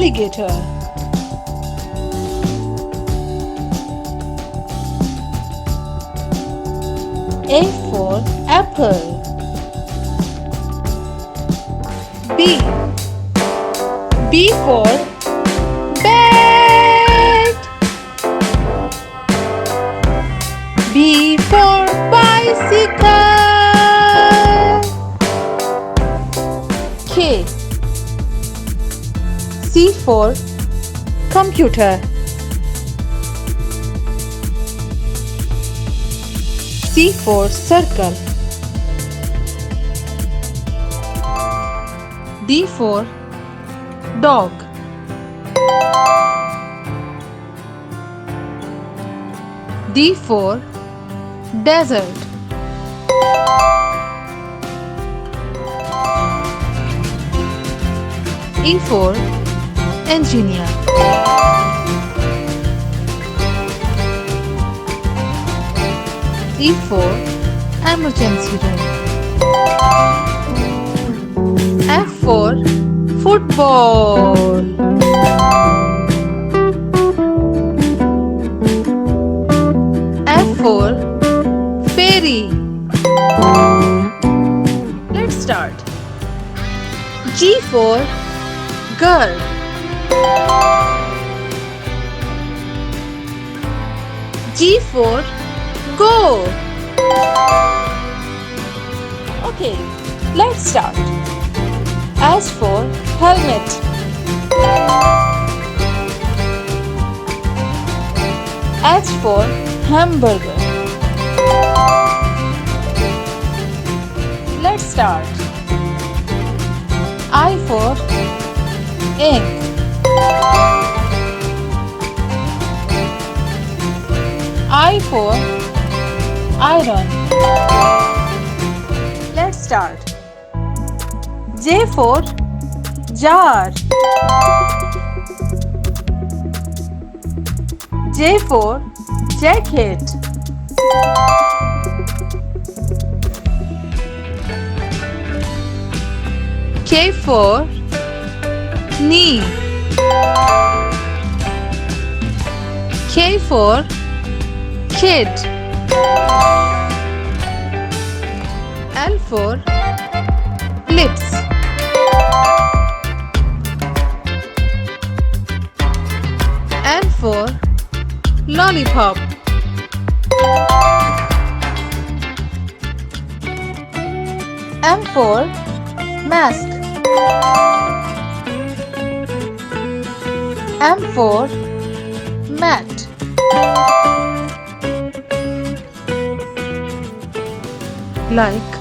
alligator. A for apple. B. B for bat. B for bicycle. K. C for computer. C for circle. D for dog. D for desert. E for engineer. E for emergency room. F for football. F for fairy. Let's start. G for girl. G for go. Okay, let's start. H for helmet. H for hamburger. Let's start. I for ink. I for iron. Let's start. J for jar. J for jacket. K for knee. K for kid. L for lips. L for lollipop. M for mask. M for mat. Like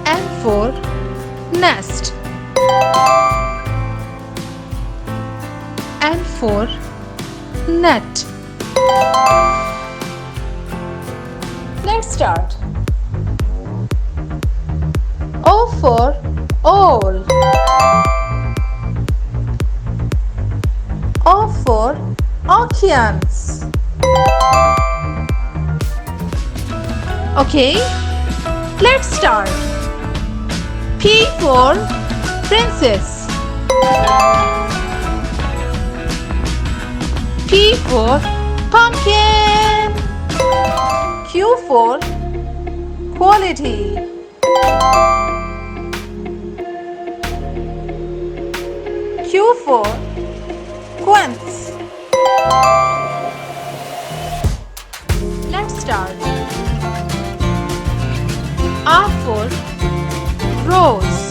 N for nest. N for net. Let's start. O for owl. O for oceans. Okay, let's start. P for princess. P for pumpkin. Q for quality. Q for quince. Let's start. R for rose.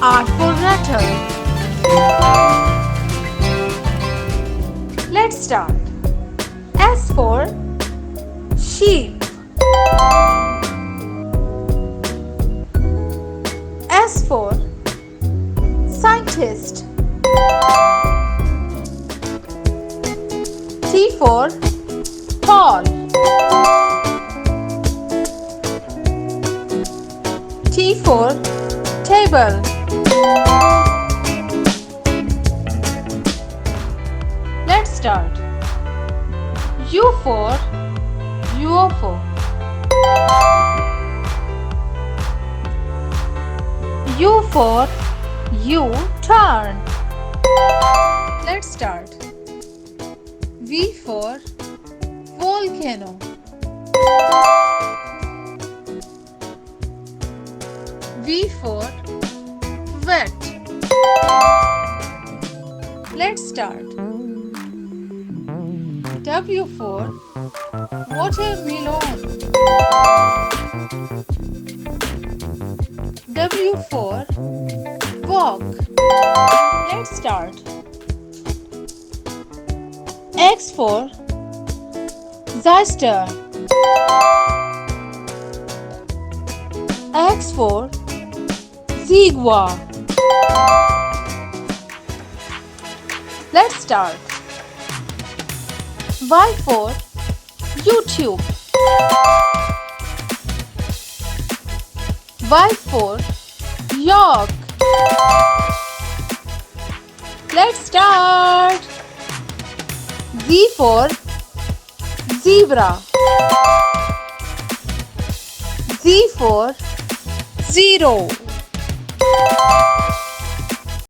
R for rattle. Let's start. S for sheep. S for scientist. T for tall. T for table. Let's start. U for UFO. U for U-turn. Let's start. V for volcano. V for wet. Let's start. W for watermelon. W for walk. Let's start. X for XYSTER. X for XIGUA. Let's start. Y for YouTube. Y for York. Let's start. Z for zebra. Z for zero.